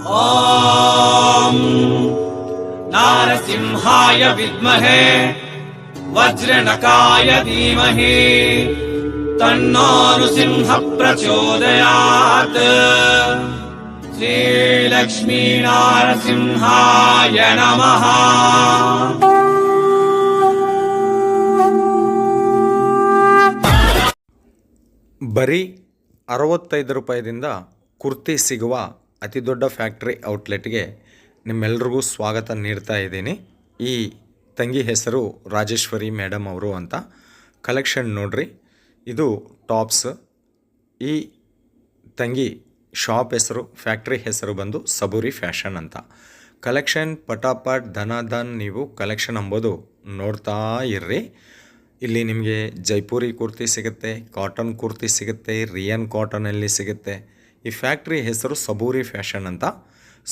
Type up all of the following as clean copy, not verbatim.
ॐ नारसिंहाय विद्महे वज्रनकाय धीमहि तन्नो नृसिंह प्रचोदयात्। श्रीलक्ष्मी नारसिंहाय नमः। ಬರೀ 65 ರೂಪಾಯಿದಿಂದ ಕುರ್ತಿ ಸಿಗುವ ಅತಿ ದೊಡ್ಡ ಫ್ಯಾಕ್ಟ್ರಿ ಔಟ್ಲೆಟ್ಗೆ ನಿಮ್ಮೆಲ್ರಿಗೂ ಸ್ವಾಗತ ನೀಡ್ತಾ ಇದ್ದೀನಿ. ಈ ತಂಗಿ ಹೆಸರು ರಾಜೇಶ್ವರಿ ಮೇಡಮ್ ಅವರು ಅಂತ. ಕಲೆಕ್ಷನ್ ನೋಡ್ರಿ, ಇದು ಟಾಪ್ಸ್. ಈ ತಂಗಿ ಶಾಪ್ ಹೆಸರು, ಫ್ಯಾಕ್ಟ್ರಿ ಹೆಸರು ಬಂದು ಸಬೂರಿ ಫ್ಯಾಷನ್ ಅಂತ. ಕಲೆಕ್ಷನ್ ಪಟಾಪಟ್ ಧನಾಧನ್ ನೀವು ಕಲೆಕ್ಷನ್ ಅಂಬೋದು ನೋಡ್ತಾ ಇರ್ರಿ. ಇಲ್ಲಿ ನಿಮಗೆ ಜೈಪುರಿ ಕುರ್ತಿ ಸಿಗುತ್ತೆ, ಕಾಟನ್ ಕುರ್ತಿ ಸಿಗುತ್ತೆ, ರಿಯನ್ ಕಾಟನಲ್ಲಿ ಸಿಗುತ್ತೆ. ಈ ಫ್ಯಾಕ್ಟ್ರಿ ಹೆಸರು ಸಬೂರಿ ಫ್ಯಾಷನ್ ಅಂತ.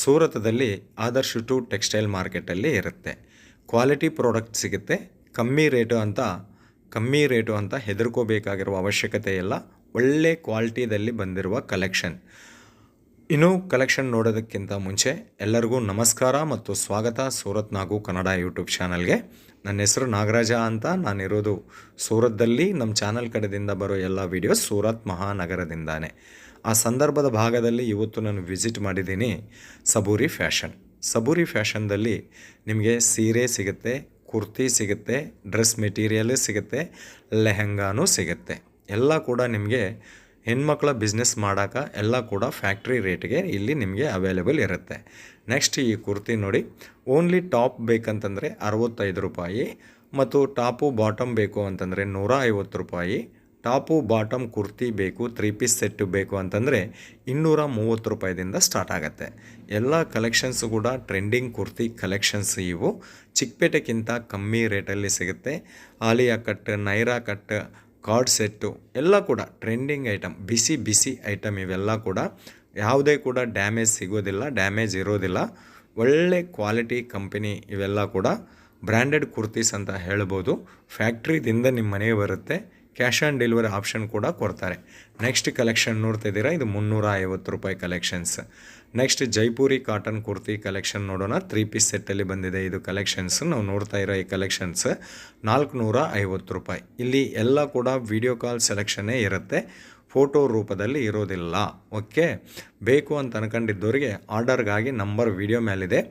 ಸೂರತದಲ್ಲಿ ಆದರ್ಶ್ ಟು ಟೆಕ್ಸ್ಟೈಲ್ ಮಾರ್ಕೆಟಲ್ಲಿ ಇರುತ್ತೆ. ಕ್ವಾಲಿಟಿ ಪ್ರಾಡಕ್ಟ್ ಸಿಗುತ್ತೆ, ಕಮ್ಮಿ ರೇಟು ಅಂತ ಹೆದರ್ಕೋಬೇಕಾಗಿರುವ ಅವಶ್ಯಕತೆ ಇಲ್ಲ. ಒಳ್ಳೆ ಕ್ವಾಲಿಟಿದಲ್ಲಿ ಬಂದಿರುವ ಕಲೆಕ್ಷನ್. ಇನ್ನು ಕಲೆಕ್ಷನ್ ನೋಡೋದಕ್ಕಿಂತ ಮುಂಚೆ ಎಲ್ಲರಿಗೂ ನಮಸ್ಕಾರ ಮತ್ತು ಸ್ವಾಗತ ಸೂರತ್ ನಾಗು ಕನ್ನಡ ಯೂಟ್ಯೂಬ್ ಚಾನಲ್ಗೆ. ನನ್ನ ಹೆಸರು ನಾಗರಾಜ ಅಂತ. ನಾನಿರೋದು ಸೂರತ್ದಲ್ಲಿ. ನಮ್ಮ ಚಾನಲ್ ಕಡೆದಿಂದ ಬರೋ ಎಲ್ಲ ವೀಡಿಯೋಸ್ ಸೂರತ್ ಮಹಾನಗರದಿಂದಾನೆ. ಆ ಸಂದರ್ಭದ ಭಾಗದಲ್ಲಿ ಇವತ್ತು ನಾನು ವಿಸಿಟ್ ಮಾಡಿದ್ದೀನಿ ಸಬೂರಿ ಫ್ಯಾಷನ್. ಸಬೂರಿ ಫ್ಯಾಷನ್ದಲ್ಲಿ ನಿಮಗೆ ಸೀರೆ ಸಿಗುತ್ತೆ, ಕುರ್ತಿ ಸಿಗುತ್ತೆ, ಡ್ರೆಸ್ ಮೆಟೀರಿಯಲ್ ಸಿಗುತ್ತೆ, ಲೆಹಂಗಾನೂ ಸಿಗುತ್ತೆ. ಎಲ್ಲ ಕೂಡ ನಿಮಗೆ ಹೆಣ್ಮಕ್ಳ ಬಿಸ್ನೆಸ್ ಮಾಡೋಕೆ ಎಲ್ಲ ಕೂಡ ಫ್ಯಾಕ್ಟ್ರಿ ರೇಟ್ಗೆ ಇಲ್ಲಿ ನಿಮಗೆ ಅವೈಲೇಬಲ್ ಇರುತ್ತೆ. ನೆಕ್ಸ್ಟ್ ಈ ಕುರ್ತಿ ನೋಡಿ, ಓನ್ಲಿ ಟಾಪ್ ಬೇಕಂತಂದರೆ 65 ರೂಪಾಯಿ ಮತ್ತು ಟಾಪು ಬಾಟಮ್ ಬೇಕು ಅಂತಂದರೆ 150 ರೂಪಾಯಿ. ಟಾಪು ಬಾಟಮ್ ಕುರ್ತಿ ಬೇಕು, 3 ಪೀಸ್ ಸೆಟ್ಟು ಬೇಕು ಅಂತಂದರೆ 230 ರೂಪಾಯಿದಿಂದ ಸ್ಟಾರ್ಟ್ ಆಗುತ್ತೆ. ಎಲ್ಲ ಕಲೆಕ್ಷನ್ಸು ಕೂಡ ಟ್ರೆಂಡಿಂಗ್ ಕುರ್ತಿ ಕಲೆಕ್ಷನ್ಸ್ ಇವು. ಚಿಕ್ಕಪೇಟೆಗಿಂತ ಕಮ್ಮಿ ರೇಟಲ್ಲಿ ಸಿಗುತ್ತೆ. Alia cut, Naira cut, card set ಎಲ್ಲ ಕೂಡ ಟ್ರೆಂಡಿಂಗ್ ಐಟಮ್, ಬಿಸಿ ಐಟಮ್. ಇವೆಲ್ಲ ಕೂಡ ಯಾವುದೇ ಕೂಡ ಡ್ಯಾಮೇಜ್ ಇರೋದಿಲ್ಲ. ಒಳ್ಳೆ ಕ್ವಾಲಿಟಿ ಕಂಪನಿ. ಇವೆಲ್ಲ ಕೂಡ ಬ್ರ್ಯಾಂಡೆಡ್ ಕುರ್ತೀಸ್ ಅಂತ ಹೇಳ್ಬೋದು. ಫ್ಯಾಕ್ಟ್ರಿದಿಂದ ನಿಮ್ಮ ಮನೆಗೆ ಬರುತ್ತೆ. ಕ್ಯಾಶ್ ಆನ್ ಡೆಲಿವರಿ ಆಪ್ಷನ್ ಕೂಡ ಕೊಡ್ತಾರೆ. ನೆಕ್ಸ್ಟ್ ಕಲೆಕ್ಷನ್ ನೋಡ್ತಾ ಇದ್ದೀರಾ, ಇದು 350 ರೂಪಾಯಿ collections. Next Jaipuri cotton kurti collection ನೋಡೋಣ. 3 ಪೀಸ್ ಸೆಟ್ಟಲ್ಲಿ ಬಂದಿದೆ ಇದು ಕಲೆಕ್ಷನ್ಸ್. ನಾವು ನೋಡ್ತಾ ಇರೋ ಈ ಕಲೆಕ್ಷನ್ಸ್ 450 ರೂಪಾಯಿ. ಇಲ್ಲಿ ಎಲ್ಲ ಕೂಡ ವಿಡಿಯೋ ಕಾಲ್ ಸೆಲೆಕ್ಷನ್ನೇ ಇರುತ್ತೆ, ಫೋಟೋ ರೂಪದಲ್ಲಿ ಇರೋದಿಲ್ಲ. ಓಕೆ, ಬೇಕು ಅಂತ ಅನ್ಕೊಂಡಿದ್ದವರಿಗೆ ಆರ್ಡರ್ಗಾಗಿ ನಂಬರ್ ವಿಡಿಯೋ ಮೇಲಿದೆ,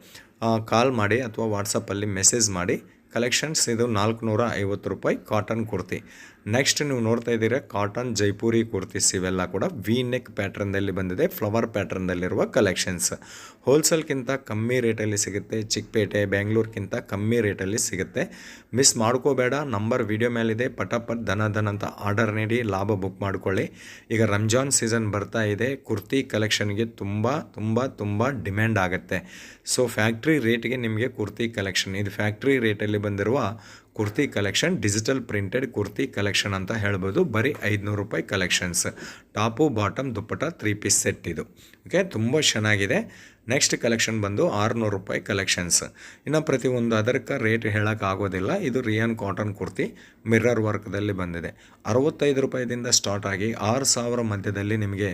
ಕಾಲ್ ಮಾಡಿ ಅಥವಾ ವಾಟ್ಸಪ್ಪಲ್ಲಿ ಮೆಸೇಜ್ ಮಾಡಿ. ಕಲೆಕ್ಷನ್ಸ್ ಇದು 450 ರೂಪಾಯಿ ಕಾಟನ್ ಕುರ್ತಿ. ನೆಕ್ಸ್ಟ್ ನೀವು ನೋಡ್ತಾ ಇದ್ದೀರಾ ಕಾಟನ್ ಜೈಪುರಿ ಕುರ್ತೀಸ್. ಇವೆಲ್ಲ ಕೂಡ ವಿ ನೆಕ್ ಪ್ಯಾಟ್ರನ್ದಲ್ಲಿ ಬಂದಿದೆ, ಫ್ಲವರ್ ಪ್ಯಾಟ್ರನ್ದಲ್ಲಿರುವ ಕಲೆಕ್ಷನ್ಸ್. ಹೋಲ್ಸೇಲ್ಗಿಂತ ಕಮ್ಮಿ ರೇಟಲ್ಲಿ ಸಿಗುತ್ತೆ. ಚಿಕ್ಕಪೇಟೆ, ಬೆಂಗಳೂರಿಗಿಂತ ಕಮ್ಮಿ ರೇಟಲ್ಲಿ ಸಿಗುತ್ತೆ. ಮಿಸ್ ಮಾಡ್ಕೋಬೇಡ, ನಂಬರ್ ವಿಡಿಯೋ ಮೇಲಿದೆ. ಪಟಾಪಟ್ ಧನ ಅಂತ ಆರ್ಡರ್ ನೀಡಿ ಲಾಭ ಬುಕ್ ಮಾಡ್ಕೊಳ್ಳಿ. ಈಗ ರಂಜಾನ್ ಸೀಸನ್ ಬರ್ತಾ ಇದೆ. ಕುರ್ತಿ ಕಲೆಕ್ಷನ್ಗೆ ತುಂಬ ಡಿಮ್ಯಾಂಡ್ ಆಗುತ್ತೆ. ಸೊ ಫ್ಯಾಕ್ಟ್ರಿ ರೇಟ್ಗೆ ನಿಮಗೆ ಕುರ್ತಿ ಕಲೆಕ್ಷನ್, ಇದು ಫ್ಯಾಕ್ಟ್ರಿ ರೇಟಲ್ಲಿ ಬಂದಿರುವ kurti collection, digital printed kurti collection ಅಂತ ಹೇಳ್ಬೋದು. ಬರೀ 500 ರೂಪಾಯಿ collections. Top bottom dupatta 3 piece set ಇದು. ಓಕೆ, ತುಂಬ ಚೆನ್ನಾಗಿದೆ. ನೆಕ್ಸ್ಟ್ ಕಲೆಕ್ಷನ್ ಬಂದು 600 ರೂಪಾಯಿ ಕಲೆಕ್ಷನ್ಸ್. ಇನ್ನು ಪ್ರತಿಯೊಂದು ಅದಕ್ಕೆ ರೇಟ್ ಹೇಳೋಕ್ಕಾಗೋದಿಲ್ಲ. ಇದು ರಿಯನ್ ಕಾಟನ್ ಕುರ್ತಿ ಮಿರ್ರರ್ ವರ್ಕ್ದಲ್ಲಿ ಬಂದಿದೆ. 65 ರೂಪಾಯಿದಿಂದ ಸ್ಟಾರ್ಟ್ ಆಗಿ 6000 ಮಧ್ಯದಲ್ಲಿ ನಿಮಗೆ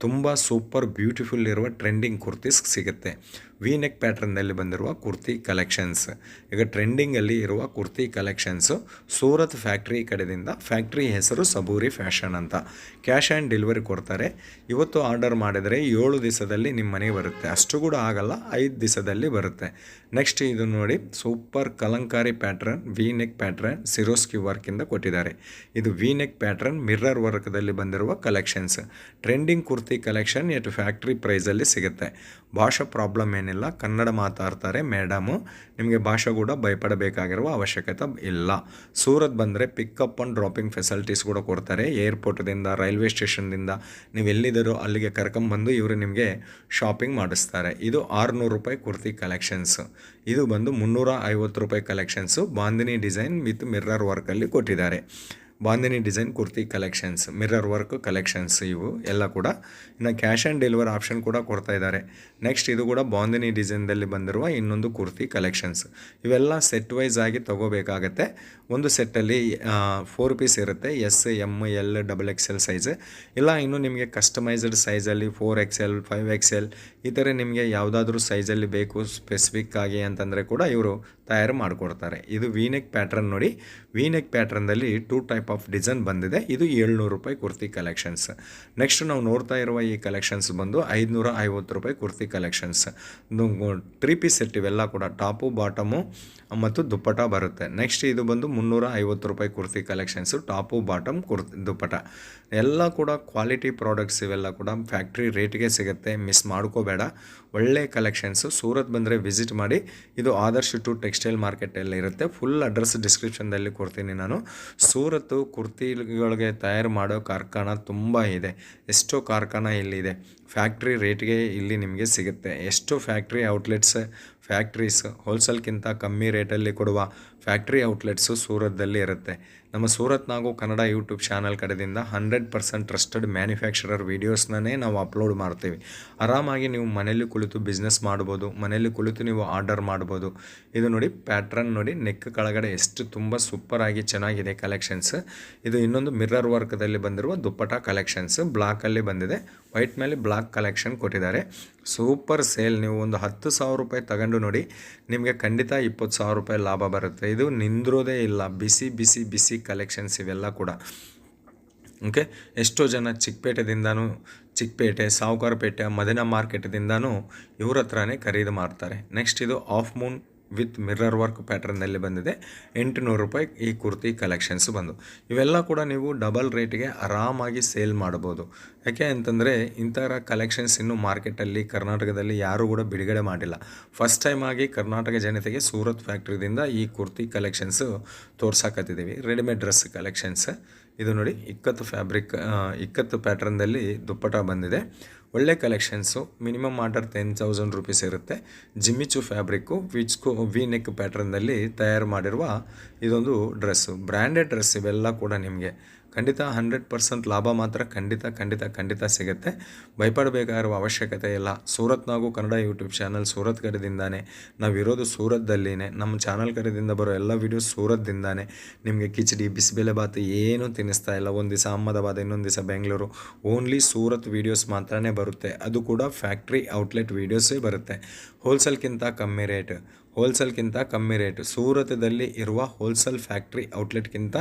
ತುಂಬ ಸೂಪರ್ ಬ್ಯೂಟಿಫುಲ್ ಇರುವ ಟ್ರೆಂಡಿಂಗ್ ಕುರ್ತೀಸ್ ಸಿಗುತ್ತೆ. ವಿ ನೆಕ್ ಪ್ಯಾಟ್ರನ್ನಲ್ಲಿ ಬಂದಿರುವ ಕುರ್ತಿ ಕಲೆಕ್ಷನ್ಸ್. ಈಗ ಟ್ರೆಂಡಿಂಗಲ್ಲಿ ಇರುವ ಕುರ್ತಿ ಕಲೆಕ್ಷನ್ಸು ಸೂರತ್ ಫ್ಯಾಕ್ಟ್ರಿ ಕಡೆಯಿಂದ. ಫ್ಯಾಕ್ಟ್ರಿ ಹೆಸರು ಸಬೂರಿ ಫ್ಯಾಷನ್ ಅಂತ. ಕ್ಯಾಶ್ ಆನ್ ಡೆಲಿವರಿ ಕೊಡ್ತಾರೆ. ಇವತ್ತು ಆರ್ಡರ್ ಮಾಡಿದರೆ 7 ದಿವಸದಲ್ಲಿ ನಿಮ್ಮ ಮನೆಗೆ ಬರುತ್ತೆ. ಅಷ್ಟು ಕೂಡ ಆಗಲ್ಲ, 5 ದಿವಸದಲ್ಲಿ ಬರುತ್ತೆ. ನೆಕ್ಸ್ಟ್ ಇದು ನೋಡಿ, super Kalamkari pattern, V neck pattern, ಸಿರೋಸ್ಕಿ ವರ್ಕಿಂದ ಕೊಟ್ಟಿದ್ದಾರೆ. ಇದು ವಿ ನೆಕ್ ಪ್ಯಾಟ್ರನ್ ಮಿರ್ರರ್ ವರ್ಕ್ದಲ್ಲಿ ಬಂದಿರುವ collections. Trending kurti collection at factory ಪ್ರೈಸಲ್ಲಿ ಸಿಗುತ್ತೆ. ಭಾಷಾ ಪ್ರಾಬ್ಲಮ್ ಏನಿಲ್ಲ, ಕನ್ನಡ ಮಾತಾಡ್ತಾರೆ ಮೇಡಮು. ನಿಮಗೆ ಭಾಷೆ ಕೂಡ ಭಯಪಡಬೇಕಾಗಿರುವ ಅವಶ್ಯಕತೆ ಇಲ್ಲ. ಸೂರತ್ ಬಂದರೆ ಪಿಕಪ್ ಆ್ಯಂಡ್ ಡ್ರಾಪಿಂಗ್ ಫೆಸಿಲಿಟೀಸ್ ಕೂಡ ಕೊಡ್ತಾರೆ. ಏರ್ಪೋರ್ಟ್ದಿಂದ, ರೈಲ್ವೆ ಸ್ಟೇಷನ್ದಿಂದ ನೀವು ಎಲ್ಲಿದ್ದೀರೋ ಅಲ್ಲಿಗೆ ಕರ್ಕೊಂಬಂದು ಇವರು ನಿಮಗೆ ಶಾಪಿಂಗ್ ಮಾಡಿಸ್ತಾರೆ. ಇದು 600 ರೂಪಾಯಿ ಕುರ್ತಿ ಕಲೆಕ್ಷನ್ಸ್. ಇದು ಬಂದು 350 ರೂಪಾಯಿ collections. Bandhani design with mirror ವರ್ಕಲ್ಲಿ ಕೊಟ್ಟಿದ್ದಾರೆ. Bandhani design kurti collections, mirror work collections ಇವು ಎಲ್ಲ ಕೂಡ. ಇನ್ನು ಕ್ಯಾಶ್ ಆ್ಯಂಡ್ ಡೆಲಿವರಿ ಆಪ್ಷನ್ ಕೂಡ ಕೊಡ್ತಾ ಇದ್ದಾರೆ. ನೆಕ್ಸ್ಟ್ ಇದು ಕೂಡ ಬಾಂದಿನಿ ಡಿಸೈನ್ದಲ್ಲಿ ಬಂದಿರುವ ಇನ್ನೊಂದು ಕುರ್ತಿ ಕಲೆಕ್ಷನ್ಸ್. ಇವೆಲ್ಲ ಸೆಟ್ ವೈಸ್ ಆಗಿ ತೊಗೋಬೇಕಾಗತ್ತೆ. ಒಂದು ಸೆಟ್ಟಲ್ಲಿ 4 ಪೀಸ್ ಇರುತ್ತೆ, S, M, L, XXL size. ಇಲ್ಲ ಇನ್ನು ನಿಮಗೆ ಕಸ್ಟಮೈಸ್ಡ್ ಸೈಜಲ್ಲಿ 4XL, 5XL ಈ ಥರ ನಿಮಗೆ ಯಾವುದಾದ್ರೂ ಸೈಜಲ್ಲಿ ಬೇಕು ಸ್ಪೆಸಿಫಿಕ್ ಆಗಿ ಅಂತಂದರೆ ಕೂಡ ಇವರು ತಯಾರು ಮಾಡಿಕೊಡ್ತಾರೆ. ಇದು ವಿ-ನೆಕ್ ಪ್ಯಾಟ್ರನ್ ನೋಡಿ. ವಿ-ನೆಕ್ ಪ್ಯಾಟ್ರನ್ದಲ್ಲಿ 2 ಟೈಪ್ ಆಫ್ ಡಿಸೈನ್ ಬಂದಿದೆ. ಇದು 700 ರೂಪಾಯಿ ಕುರ್ತಿ ಕಲೆಕ್ಷನ್ಸ್. ನೆಕ್ಸ್ಟ್ ನಾವು ನೋಡ್ತಾ ಇರುವ ಈ ಕಲೆಕ್ಷನ್ಸ್ ಬಂದು 550 ರೂಪಾಯಿ ಕುರ್ತಿ ಕಲೆಕ್ಷನ್ಸ್. 3 ಪೀಸ್ ಸೆಟ್ ಇವೆಲ್ಲ ಕೂಡ ಟಾಪು, ಬಾಟಮು ಮತ್ತು ದುಪ್ಪಟ ಬರುತ್ತೆ. ನೆಕ್ಸ್ಟ್ ಇದು ಬಂದು 350 ರೂಪಾಯಿ kurti collections, top, bottom, dupatta ಎಲ್ಲ ಕೂಡ ಕ್ವಾಲಿಟಿ ಪ್ರಾಡಕ್ಟ್ಸ್. ಇವೆಲ್ಲ ಕೂಡ ಫ್ಯಾಕ್ಟ್ರಿ ರೇಟ್ಗೆ ಸಿಗುತ್ತೆ, ಮಿಸ್ ಮಾಡ್ಕೋಬೇಡ. ಒಳ್ಳೆ ಕಲೆಕ್ಷನ್ಸು. ಸೂರತ್ ಬಂದರೆ ವಿಸಿಟ್ ಮಾಡಿ. ಇದು ಆದರ್ಶ್ ಟು ಟೆಕ್ಸ್ಟೈಲ್ ಮಾರ್ಕೆಟಲ್ಲಿ ಇರುತ್ತೆ. ಫುಲ್ ಅಡ್ರೆಸ್ ಡಿಸ್ಕ್ರಿಪ್ಷನ್ದಲ್ಲಿ ಕೊಡ್ತೀನಿ ನಾನು. ಸೂರತ್ತು ಕುರ್ತಿಗಳಿಗೆ ತಯಾರು ಮಾಡೋ ಕಾರ್ಖಾನ ತುಂಬ ಇದೆ. ಎಷ್ಟೋ ಕಾರ್ಖಾನ ಇಲ್ಲಿದೆ. ಫ್ಯಾಕ್ಟ್ರಿ ರೇಟ್ಗೆ ಇಲ್ಲಿ ನಿಮಗೆ ಸಿಗುತ್ತೆ. ಎಷ್ಟೋ ಫ್ಯಾಕ್ಟ್ರಿ ಔಟ್ಲೆಟ್ಸ್, ಫ್ಯಾಕ್ಟ್ರೀಸ್ ಹೋಲ್ಸೇಲ್ಗಿಂತ ಕಮ್ಮಿ ರೇಟಲ್ಲಿ ಕೊಡುವ ಫ್ಯಾಕ್ಟ್ರಿ ಔಟ್ಲೆಟ್ಸು ಸೂರತ್ದಲ್ಲಿ ಇರುತ್ತೆ. ನಮ್ಮ ಸೂರತ್ ನಾವು ಕನ್ನಡ ಯೂಟ್ಯೂಬ್ ಚಾನಲ್ ಕಡೆಯಿಂದ 100% ಟ್ರಸ್ಟೆಡ್ ಮ್ಯಾನುಫ್ಯಾಕ್ಚರರ್ ವೀಡಿಯೋಸ್ನೇ ನಾವು ಅಪ್ಲೋಡ್ ಮಾಡ್ತೀವಿ. ಆರಾಮಾಗಿ ನೀವು ಮನೇಲಿ ಕುಳಿತು ಬಿಸ್ನೆಸ್ ಮಾಡ್ಬೋದು, ಮನೇಲಿ ಕುಳಿತು ನೀವು ಆರ್ಡರ್ ಮಾಡ್ಬೋದು. ಇದು ನೋಡಿ ಪ್ಯಾಟ್ರನ್ ನೋಡಿ, ನೆಕ್ ಕೆಳಗಡೆ ಎಷ್ಟು ತುಂಬ ಸೂಪರಾಗಿ ಚೆನ್ನಾಗಿದೆ ಕಲೆಕ್ಷನ್ಸ್. ಇದು ಇನ್ನೊಂದು ಮಿರರ್ ವರ್ಕ್ದಲ್ಲಿ ಬಂದಿರುವ ದುಪ್ಪಟ ಕಲೆಕ್ಷನ್ಸ್. ಬ್ಲಾಕಲ್ಲಿ ಬಂದಿದೆ, ವೈಟ್ ಮೇಲೆ ಬ್ಲಾಕ್ ಕಲೆಕ್ಷನ್ ಕೊಟ್ಟಿದ್ದಾರೆ. Super sale. ನೀವು ಒಂದು 10,000 ರೂಪಾಯಿ ತಗೊಂಡು ನೋಡಿ, ನಿಮಗೆ ಖಂಡಿತ 20,000 ರೂಪಾಯಿ ಲಾಭ ಬರುತ್ತೆ. ಇದು ನಿಂದಿರೋದೇ ಇಲ್ಲ. ಬಿಸಿ ಬಿಸಿ ಬಿಸಿ ಕಲೆಕ್ಷನ್ಸ್ ಇವೆಲ್ಲ ಕೂಡ. ಓಕೆ, ಎಷ್ಟೋ ಜನ ಚಿಕ್ಕಪೇಟೆ, ಸಾವುಕಾರಪೇಟೆ, ಮದಿನಾ ಮಾರ್ಕೆಟ್ದಿಂದನೂ ಇವ್ರ ಹತ್ರನೇ ಖರೀದಿ ಮಾಡ್ತಾರೆ. ನೆಕ್ಸ್ಟ್ ಇದು half moon with mirror work ಪ್ಯಾಟ್ರನ್ನಲ್ಲಿ ಬಂದಿದೆ. 800 ರೂಪಾಯಿ ಈ ಕುರ್ತಿ ಕಲೆಕ್ಷನ್ಸ್ ಬಂದು. ಇವೆಲ್ಲ ಕೂಡ ನೀವು ಡಬಲ್ ರೇಟ್ಗೆ ಆರಾಮಾಗಿ ಸೇಲ್ ಮಾಡ್ಬೋದು. ಯಾಕೆ ಅಂತಂದರೆ ಇಂಥರ ಕಲೆಕ್ಷನ್ಸ್ ಇನ್ನೂ ಮಾರ್ಕೆಟಲ್ಲಿ ಕರ್ನಾಟಕದಲ್ಲಿ ಯಾರೂ ಕೂಡ ಬಿಡುಗಡೆ ಮಾಡಿಲ್ಲ. ಫಸ್ಟ್ ಟೈಮ್ ಆಗಿ ಕರ್ನಾಟಕ ಜನತೆಗೆ ಸೂರತ್ ಫ್ಯಾಕ್ಟ್ರಿದಿಂದ ಈ ಕುರ್ತಿ ಕಲೆಕ್ಷನ್ಸು ತೋರ್ಸಾಕತ್ತಿದ್ದೀವಿ. Readymade dress collections. ಇದು ನೋಡಿ ಇಕ್ಕತ್ತು ಪ್ಯಾಟ್ರನ್ದಲ್ಲಿ ದುಪ್ಪಟ ಬಂದಿದೆ. ಒಳ್ಳೆ ಕಲೆಕ್ಷನ್ಸು. ಮಿನಿಮಮ್ ಆರ್ಡರ್ 10,000 ರೂಪೀಸ್ ಇರುತ್ತೆ. ಜಿಮ್ಮಿಚು ಫ್ಯಾಬ್ರಿಕ್ಕು ವಿ-ನೆಕ್ ಪ್ಯಾಟ್ರನ್ನಲ್ಲಿ ತಯಾರು ಮಾಡಿರುವ ಇದೊಂದು ಡ್ರೆಸ್ಸು, ಬ್ರ್ಯಾಂಡೆಡ್ ಡ್ರೆಸ್. ಇವೆಲ್ಲ ಕೂಡ ನಿಮಗೆ ಖಂಡಿತ 100% ಲಾಭ ಮಾತ್ರ ಖಂಡಿತ ಸಿಗುತ್ತೆ. ಭಯಪಡಬೇಕಾಗಿರುವ ಅವಶ್ಯಕತೆ ಇಲ್ಲ. ಸೂರತ್ ನಾವು ಕನ್ನಡ ಯೂಟ್ಯೂಬ್ ಚಾನಲ್ ಸೂರತ್ ಕಡೆದಿಂದಾನೆ. ನಾವಿರೋದು ಸೂರತ್ದಲ್ಲಿನೇ. ನಮ್ಮ ಚಾನಲ್ ಕಡೆದಿಂದ ಬರೋ ಎಲ್ಲ ವೀಡಿಯೋಸ್ ಸೂರತ್ದಿಂದಾನೆ. ನಿಮಗೆ ಕಿಚಡಿ, ಬಿಸಿಬೇಳೆ ಬಾತ್ ಏನೂ ತಿನ್ನಿಸ್ತಾ ಇಲ್ಲ. ಒಂದು ದಿವಸ ಅಹಮದಾಬಾದ್, ಇನ್ನೊಂದು ದಿವಸ ಬೆಂಗಳೂರು. ಓನ್ಲಿ ಸೂರತ್ ವೀಡಿಯೋಸ್ ಮಾತ್ರನೇ ಬರುತ್ತೆ. ಅದು ಕೂಡ ಫ್ಯಾಕ್ಟ್ರಿ ಔಟ್ಲೆಟ್ ವೀಡಿಯೋಸೇ ಬರುತ್ತೆ. ಹೋಲ್ಸೇಲ್ಗಿಂತ ಕಮ್ಮಿ ರೇಟ್. ಸೂರತದಲ್ಲಿ ಇರುವ ಹೋಲ್ಸೇಲ್ ಫ್ಯಾಕ್ಟ್ರಿ ಔಟ್ಲೆಟ್ಗಿಂತ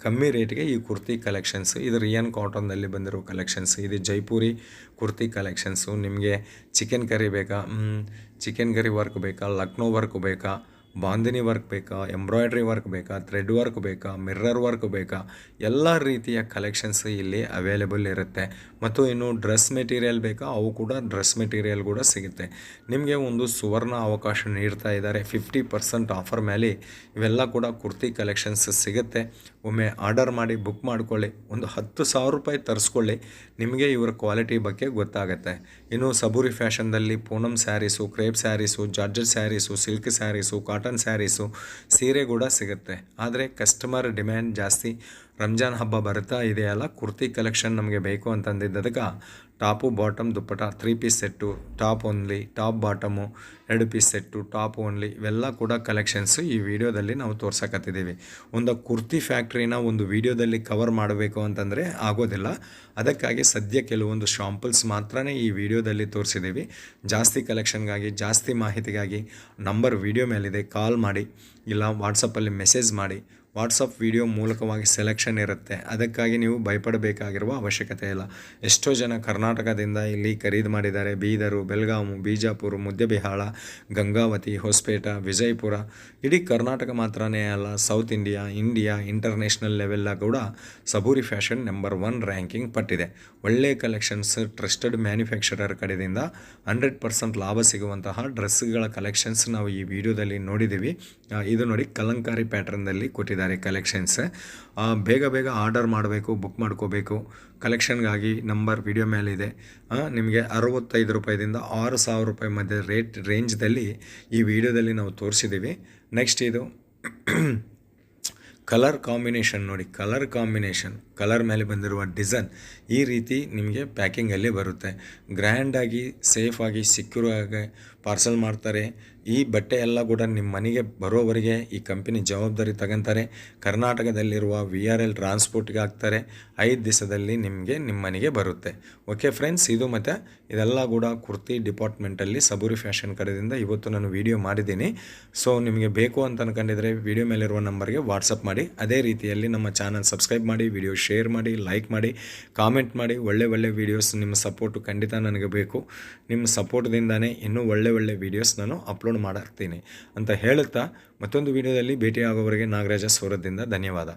ಕಮ್ಮಿ ರೇಟ್ಗೆ ಈ ಕುರ್ತಿ ಕಲೆಕ್ಷನ್ಸ್. ಇದು ರಿಯಾನ್ ಕಾಟನ್ನಲ್ಲಿ ಬಂದಿರೋ ಕಲೆಕ್ಷನ್ಸ್. ಇದು ಜೈಪುರಿ ಕುರ್ತಿ ಕಲೆಕ್ಷನ್ಸು. ನಿಮಗೆ ಚಿಕನ್ ಕರಿ ವರ್ಕ್ ಬೇಕಾ, ಲಕ್ನೋ ವರ್ಕ್ ಬೇಕಾ, ಬಾಂದಿನಿ ವರ್ಕ್ ಬೇಕಾ, ಎಂಬ್ರಾಯ್ಡ್ರಿ ವರ್ಕ್ ಬೇಕಾ, ಥ್ರೆಡ್ ವರ್ಕ್ ಬೇಕಾ, ಮಿರ್ರರ್ ವರ್ಕ್ ಬೇಕಾ, ಎಲ್ಲ ರೀತಿಯ ಕಲೆಕ್ಷನ್ಸ್ ಇಲ್ಲಿ ಅವೈಲೇಬಲ್ ಇರುತ್ತೆ. ಮತ್ತು ಇನ್ನು ಡ್ರೆಸ್ ಮೆಟೀರಿಯಲ್ ಬೇಕಾ, ಅವು ಕೂಡ ಡ್ರೆಸ್ ಮೆಟೀರಿಯಲ್ ಕೂಡ ಸಿಗುತ್ತೆ. ನಿಮಗೆ ಒಂದು ಸುವರ್ಣ ಅವಕಾಶ ನೀಡ್ತಾ ಇದ್ದಾರೆ. 50% ಆಫರ್ ಮೇಲೆ ಇವೆಲ್ಲ ಕೂಡ ಕುರ್ತಿ ಕಲೆಕ್ಷನ್ಸ್ ಸಿಗುತ್ತೆ. ಒಮ್ಮೆ ಆರ್ಡರ್ ಮಾಡಿ ಬುಕ್ ಮಾಡ್ಕೊಳ್ಳಿ. ಒಂದು 10,000 ರೂಪಾಯಿ ತರಿಸ್ಕೊಳ್ಳಿ. ನಿಮಗೆ ಇವರ ಕ್ವಾಲಿಟಿ ಬಗ್ಗೆ ಗೊತ್ತಾಗುತ್ತೆ. ಇನ್ನು ಸಬೂರಿ ಫ್ಯಾಷನ್ದಲ್ಲಿ Poonam sarees, crepe sarees, georgette sarees, silk sarees, cotton sarees, ಸೀರೆ ಕೂಡ ಸಿಗುತ್ತೆ. ಆದರೆ ಕಸ್ಟಮರ್ ಡಿಮ್ಯಾಂಡ್ ಜಾಸ್ತಿ. ರಂಜಾನ್ ಹಬ್ಬ ಬರ್ತಾ ಇದೆಯಲ್ಲ, ಕುರ್ತಿ ಕಲೆಕ್ಷನ್ ನಮಗೆ ಬೇಕು ಅಂತಂದಿದ್ದದಕ್ಕೆ top, bottom, dupatta 3 piece set, top only, top bottom 2 piece set, top only ಇವೆಲ್ಲ ಕೂಡ ಕಲೆಕ್ಷನ್ಸು ಈ ವಿಡಿಯೋದಲ್ಲಿ ನಾವು ತೋರ್ಸಕತ್ತಿದ್ದೀವಿ. ಒಂದು ಕುರ್ತಿ ಫ್ಯಾಕ್ಟ್ರಿನ ಒಂದು ವಿಡಿಯೋದಲ್ಲಿ ಕವರ್ ಮಾಡಬೇಕು ಅಂತಂದರೆ ಆಗೋದಿಲ್ಲ. ಅದಕ್ಕಾಗಿ ಸದ್ಯ ಕೆಲವೊಂದು ಶಾಂಪಲ್ಸ್ ಮಾತ್ರನೇ ಈ ವಿಡಿಯೋದಲ್ಲಿ ತೋರಿಸಿದ್ದೀವಿ. ಜಾಸ್ತಿ ಕಲೆಕ್ಷನ್ಗಾಗಿ, ಜಾಸ್ತಿ ಮಾಹಿತಿಗಾಗಿ ನಂಬರ್ ವಿಡಿಯೋ ಮೇಲಿದೆ, ಕಾಲ್ ಮಾಡಿ, ಇಲ್ಲ ವಾಟ್ಸಪ್ಪಲ್ಲಿ ಮೆಸೇಜ್ ಮಾಡಿ. ವಾಟ್ಸಪ್ ವಿಡಿಯೋ ಮೂಲಕವಾಗಿ ಸೆಲೆಕ್ಷನ್ ಇರುತ್ತೆ. ಅದಕ್ಕಾಗಿ ನೀವು ಭಯಪಡಬೇಕಾಗಿರುವ ಅವಶ್ಯಕತೆ ಇಲ್ಲ. ಎಷ್ಟೋ ಜನ ಕರ್ನಾಟಕದಿಂದ ಇಲ್ಲಿ ಖರೀದಿ ಮಾಡಿದ್ದಾರೆ. ಬೀದರು, ಬೆಳಗಾವಿ, ಬಿಜಾಪುರ, ಮುದ್ದೆಬಿಹಾಳ, ಗಂಗಾವತಿ, ಹೊಸಪೇಟ, ವಿಜಯಪುರ, ಇಡೀ ಕರ್ನಾಟಕ ಮಾತ್ರನೇ ಅಲ್ಲ, ಸೌತ್ ಇಂಡಿಯಾ ಇಂಟರ್ನ್ಯಾಷನಲ್ ಲೆವೆಲ್ಲ ಕೂಡ ಸಬೂರಿ ಫ್ಯಾಷನ್ ನಂಬರ್ 1 ರ್ಯಾಂಕಿಂಗ್ ಪಟ್ಟಿದೆ. ಒಳ್ಳೆ ಕಲೆಕ್ಷನ್ಸ್, ಟ್ರಸ್ಟೆಡ್ ಮ್ಯಾನುಫ್ಯಾಕ್ಚರರ್ ಕಡೆಯಿಂದ 100% ಲಾಭ ಸಿಗುವಂತಹ ಡ್ರೆಸ್ಗಳ ಕಲೆಕ್ಷನ್ಸ್ ನಾವು ಈ ವಿಡಿಯೋದಲ್ಲಿ ನೋಡಿದ್ದೀವಿ. ಇದು ನೋಡಿ ಕಲಂಕಾರಿ ಪ್ಯಾಟ್ರನ್ದಲ್ಲಿ ಕೊಟ್ಟಿದ್ದಾರೆ ಕಲೆಕ್ಷನ್ಸ್. ಬೇಗ ಆರ್ಡರ್ ಮಾಡಬೇಕು, ಬುಕ್ ಮಾಡ್ಕೋಬೇಕು. ಕಲೆಕ್ಷನ್ಗಾಗಿ ನಂಬರ್ ವಿಡಿಯೋ ಮೇಲಿದೆ. ನಿಮಗೆ 65 ರೂಪಾಯಿದಿಂದ 6,000 ರೂಪಾಯಿ ಮಧ್ಯೆ ರೇಂಜ್ದಲ್ಲಿ ಈ ವಿಡಿಯೋದಲ್ಲಿ ನಾವು ತೋರಿಸಿದ್ದೀವಿ. ನೆಕ್ಸ್ಟ್ ಇದು ಕಲರ್ ಕಾಂಬಿನೇಷನ್ ನೋಡಿ, ಕಲರ್ ಕಾಂಬಿನೇಷನ್, ಕಲರ್ ಮೇಲೆ ಬಂದಿರುವ ಡಿಸೈನ್ ಈ ರೀತಿ ನಿಮಗೆ ಪ್ಯಾಕಿಂಗಲ್ಲಿ ಬರುತ್ತೆ. ಗ್ರ್ಯಾಂಡಾಗಿ, ಸೇಫಾಗಿ, ಸೆಕ್ಯೂರ್ ಆಗಿ ಪಾರ್ಸಲ್ ಮಾಡ್ತಾರೆ. ಈ ಬಟ್ಟೆ ಎಲ್ಲ ಕೂಡ ನಿಮ್ಮ ಮನೆಗೆ ಬರೋವರೆಗೆ ಈ ಕಂಪನಿ ಜವಾಬ್ದಾರಿ ತಗೊಂತಾರೆ. ಕರ್ನಾಟಕದಲ್ಲಿರುವ VRL ಟ್ರಾನ್ಸ್ಪೋರ್ಟ್ಗೆ ಹಾಕ್ತಾರೆ. 5 ದಿವಸದಲ್ಲಿ ನಿಮಗೆ ನಿಮ್ಮ ಮನೆಗೆ ಬರುತ್ತೆ. ಓಕೆ ಫ್ರೆಂಡ್ಸ್, ಇದು ಮತ್ತು ಇದೆಲ್ಲ ಕೂಡ ಕುರ್ತಿ ಡಿಪಾರ್ಟ್ಮೆಂಟಲ್ಲಿ ಸಬೂರಿ ಫ್ಯಾಷನ್ ಕಡೆಯಿಂದ ಇವತ್ತು ನಾನು ವಿಡಿಯೋ ಮಾಡಿದ್ದೀನಿ. ಸೊ ನಿಮಗೆ ಬೇಕು ಅಂತ ಅನ್ಕೊಂಡಿದ್ರೆ ವಿಡಿಯೋ ಮೇಲಿರುವ ನಂಬರ್ಗೆ ವಾಟ್ಸಪ್ ಮಾಡಿ. ಅದೇ ರೀತಿಯಲ್ಲಿ ನಮ್ಮ ಚಾನಲ್ ಸಬ್ಸ್ಕ್ರೈಬ್ ಮಾಡಿ, ವಿಡಿಯೋ ಶೇರ್ ಮಾಡಿ, ಲೈಕ್ ಮಾಡಿ, ಕಾಮೆಂಟ್ ಮಾಡಿ. ಒಳ್ಳೆ ವೀಡಿಯೋಸ್, ನಿಮ್ಮ ಸಪೋರ್ಟು ಖಂಡಿತ ನನಗೆ ಬೇಕು. ನಿಮ್ಮ ಸಪೋರ್ಟ್ದಿಂದನೇ ಇನ್ನೂ ಒಳ್ಳೆ ವೀಡಿಯೋಸ್ ನಾನು ಅಪ್ಲೋಡ್ ಮಾಡ್ತೀನಿ ಅಂತ ಹೇಳುತ್ತಾ ಮತ್ತೊಂದು ವಿಡಿಯೋದಲ್ಲಿ ಭೇಟಿಯಾಗೋವರೆಗೆ ನಾಗರಾಜ ಸೂರತ್ದಿಂದ ಧನ್ಯವಾದ.